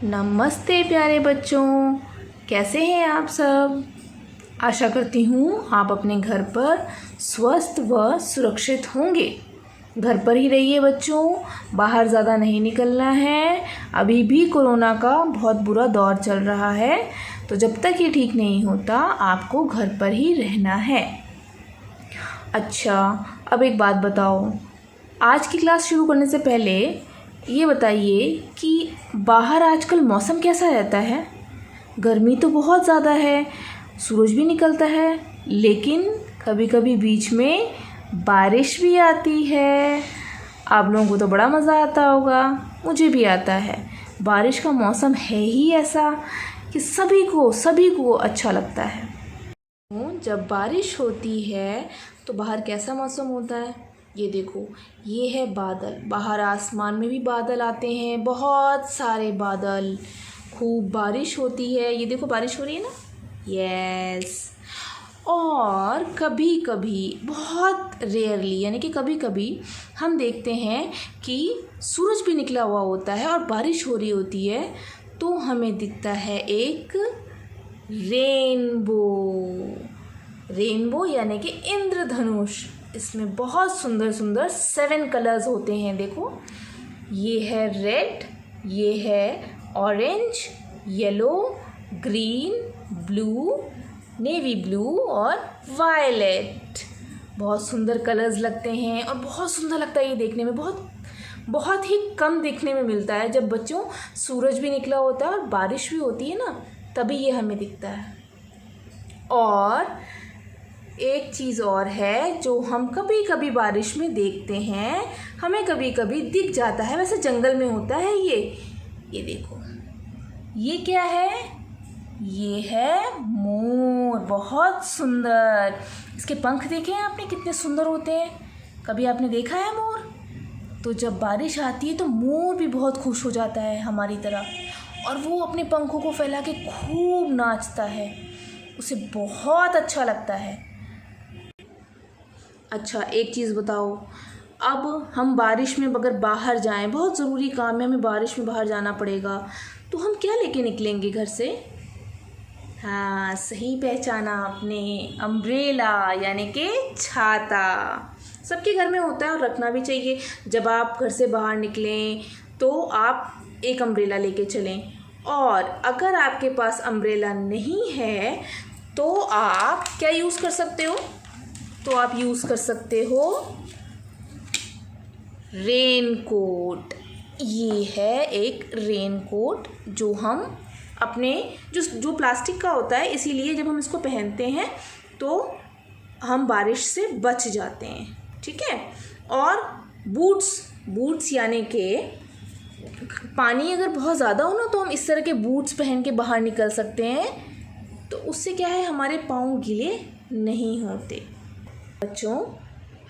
नमस्ते प्यारे बच्चों, कैसे हैं आप सब। आशा करती हूँ आप अपने घर पर स्वस्थ व सुरक्षित होंगे। घर पर ही रहिए बच्चों, बाहर ज़्यादा नहीं निकलना है। अभी भी कोरोना का बहुत बुरा दौर चल रहा है, तो जब तक ये ठीक नहीं होता आपको घर पर ही रहना है। अच्छा, अब एक बात बताओ, आज की क्लास शुरू करने से पहले ये बताइए कि बाहर आजकल मौसम कैसा रहता है। गर्मी तो बहुत ज़्यादा है, सूरज भी निकलता है, लेकिन कभी कभी बीच में बारिश भी आती है। आप लोगों को तो बड़ा मज़ा आता होगा, मुझे भी आता है। बारिश का मौसम है ही ऐसा कि सभी को अच्छा लगता है। जब बारिश होती है तो बाहर कैसा मौसम होता है, ये देखो, ये है बादल। बाहर आसमान में भी बादल आते हैं, बहुत सारे बादल। खूब बारिश होती है, ये देखो बारिश हो रही है ना, यस। और कभी कभी, बहुत रेयरली यानी कि कभी कभी हम देखते हैं कि सूरज भी निकला हुआ होता है और बारिश हो रही होती है, तो हमें दिखता है एक रेनबो यानी कि इंद्रधनुष। इसमें बहुत सुंदर सुंदर 7 कलर्स होते हैं। देखो, ये है रेड, ये है orange, yellow, green, blue, navy blue और वायलेट। बहुत सुंदर कलर्स लगते हैं और बहुत सुंदर लगता है ये देखने में। बहुत ही कम देखने में मिलता है। जब बच्चों सूरज भी निकला होता है और बारिश भी होती है ना, तभी ये हमें दिखता है। और एक चीज़ और है जो हम कभी कभी बारिश में देखते हैं, हमें कभी कभी दिख जाता है, वैसे जंगल में होता है ये देखो, ये क्या है, ये है मोर। बहुत सुंदर, इसके पंख देखे हैं आपने कितने सुंदर होते हैं। कभी आपने देखा है मोर? तो जब बारिश आती है तो मोर भी बहुत खुश हो जाता है हमारी तरह, और वो अपने पंखों को फैला के खूब नाचता है, उसे बहुत अच्छा लगता है। अच्छा, एक चीज़ बताओ, अब हम बारिश में अगर बाहर जाएं, बहुत ज़रूरी काम है, हमें बारिश में बाहर जाना पड़ेगा, तो हम क्या लेके निकलेंगे घर से? हाँ, सही पहचाना आपने, अम्ब्रेला यानी कि छाता। सबके घर में होता है और रखना भी चाहिए। जब आप घर से बाहर निकलें तो आप एक अम्ब्रेला लेके चलें, और अगर आपके पास अम्ब्रेला नहीं है तो आप क्या यूज़ कर सकते हो? तो आप यूज़ कर सकते हो रेनकोट। ये है एक रेनकोट जो हम अपने जो प्लास्टिक का होता है, इसीलिए जब हम इसको पहनते हैं तो हम बारिश से बच जाते हैं, ठीक है। और बूट्स यानी कि पानी अगर बहुत ज़्यादा हो ना, तो हम इस तरह के बूट्स पहन के बाहर निकल सकते हैं, तो उससे क्या है, हमारे पाँव गीले नहीं होते। बच्चों,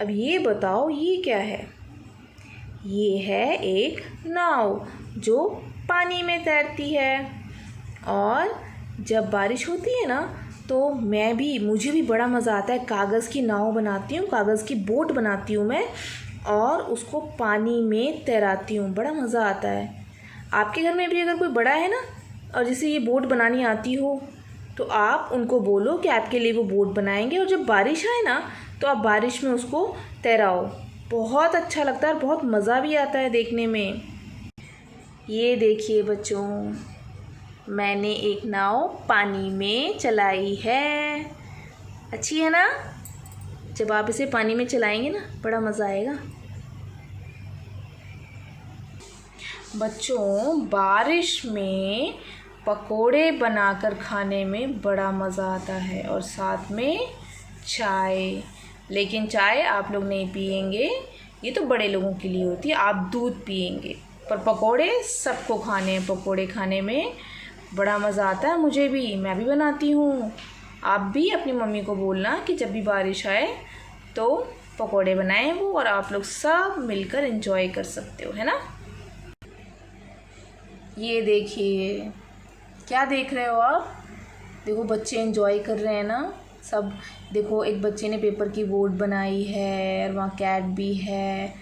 अब ये बताओ, ये क्या है? ये है एक नाव जो पानी में तैरती है। और जब बारिश होती है ना, तो मुझे भी बड़ा मज़ा आता है। कागज़ की नाव बनाती हूँ, कागज़ की बोट बनाती हूँ मैं, और उसको पानी में तैराती हूँ, बड़ा मज़ा आता है। आपके घर में भी अगर कोई बड़ा है ना, और जिसे ये बोट बनानी आती हो, तो आप उनको बोलो कि आपके लिए वो बोट बनाएंगे, और जब बारिश आए ना, तो आप बारिश में उसको तैराओ। बहुत अच्छा लगता है और बहुत मज़ा भी आता है देखने में। ये देखिए बच्चों, मैंने एक नाव पानी में चलाई है। अच्छी है ना? जब आप इसे पानी में चलाएंगे ना, बड़ा मज़ा आएगा। बच्चों, बारिश में पकोड़े बनाकर खाने में बड़ा मज़ा आता है, और साथ में चाय। लेकिन चाय आप लोग नहीं पिएंगे, ये तो बड़े लोगों के लिए होती है, आप दूध पिएंगे। पर पकोड़े सबको खाने हैं, पकोड़े खाने में बड़ा मज़ा आता है। मुझे भी, मैं भी बनाती हूँ। आप भी अपनी मम्मी को बोलना कि जब भी बारिश आए तो पकोड़े बनाएं वो, और आप लोग सब मिलकर एंजॉय कर सकते हो, है ना। ये देखिए, क्या देख रहे हो आप? देखो, बच्चे एंजॉय कर रहे हैं ना सब। देखो, एक बच्चे ने पेपर की बोट बनाई है, और वहाँ कैट भी है,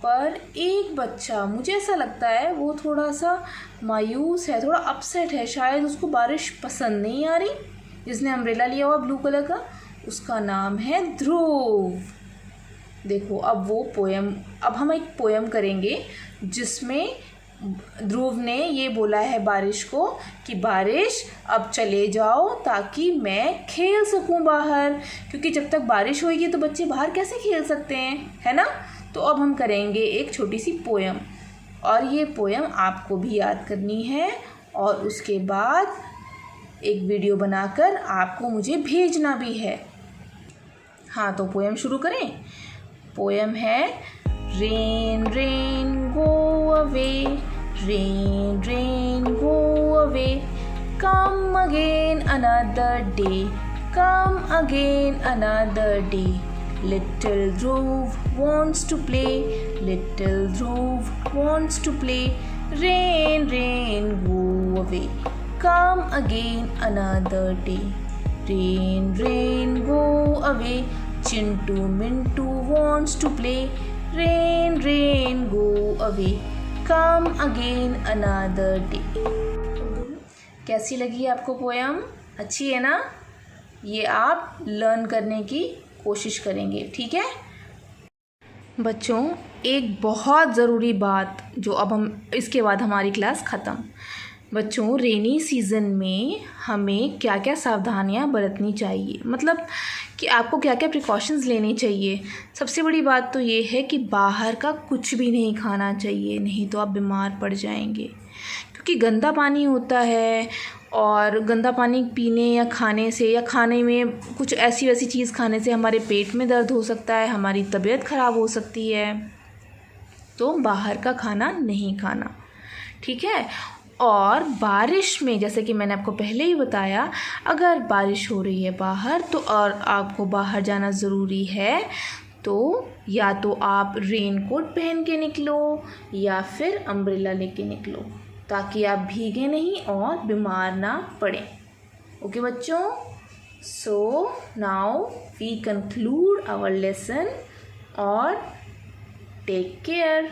पर एक बच्चा, मुझे ऐसा लगता है वो थोड़ा सा मायूस है, थोड़ा अपसेट है, शायद उसको बारिश पसंद नहीं आ रही, जिसने अम्ब्रेला लिया हुआ ब्लू कलर का। उसका नाम है ध्रुव। देखो अब हम एक पोयम करेंगे जिसमें ध्रुव ने ये बोला है बारिश को कि बारिश अब चले जाओ ताकि मैं खेल सकूं बाहर, क्योंकि जब तक बारिश होगी तो बच्चे बाहर कैसे खेल सकते हैं, है ना। तो अब हम करेंगे एक छोटी सी पोयम, और ये पोयम आपको भी याद करनी है और उसके बाद एक वीडियो बनाकर आपको मुझे भेजना भी है। हाँ, तो पोयम शुरू करें। पोयम है rain rain go away, rain rain go away, come again another day, come again another day, little Dhruv wants to play, little Dhruv wants to play, rain rain go away, come again another day, rain rain go away, Chintu Mintu wants to play, rain rain go away, come again another day। कैसी लगी आपको poem? अच्छी है ना? ये आप learn करने की कोशिश करेंगे, ठीक है बच्चों। एक बहुत ज़रूरी बात जो अब हम इसके बाद हमारी क्लास ख़त्म। बच्चों, रेनी सीज़न में हमें क्या क्या सावधानियां बरतनी चाहिए, मतलब कि आपको क्या क्या प्रिकॉशंस लेने चाहिए। सबसे बड़ी बात तो ये है कि बाहर का कुछ भी नहीं खाना चाहिए, नहीं तो आप बीमार पड़ जाएंगे, क्योंकि गंदा पानी होता है और गंदा पानी पीने या खाने से, या खाने में कुछ ऐसी वैसी चीज़ खाने से हमारे पेट में दर्द हो सकता है, हमारी तबीयत ख़राब हो सकती है। तो बाहर का खाना नहीं खाना, ठीक है। और बारिश में, जैसे कि मैंने आपको पहले ही बताया, अगर बारिश हो रही है बाहर तो और आपको बाहर जाना ज़रूरी है, तो या तो आप रेन कोट पहन के निकलो या फिर अम्ब्रेला लेके निकलो, ताकि आप भीगे नहीं और बीमार ना पड़ें। ओके बच्चों, so now we conclude our lesson और टेक केयर।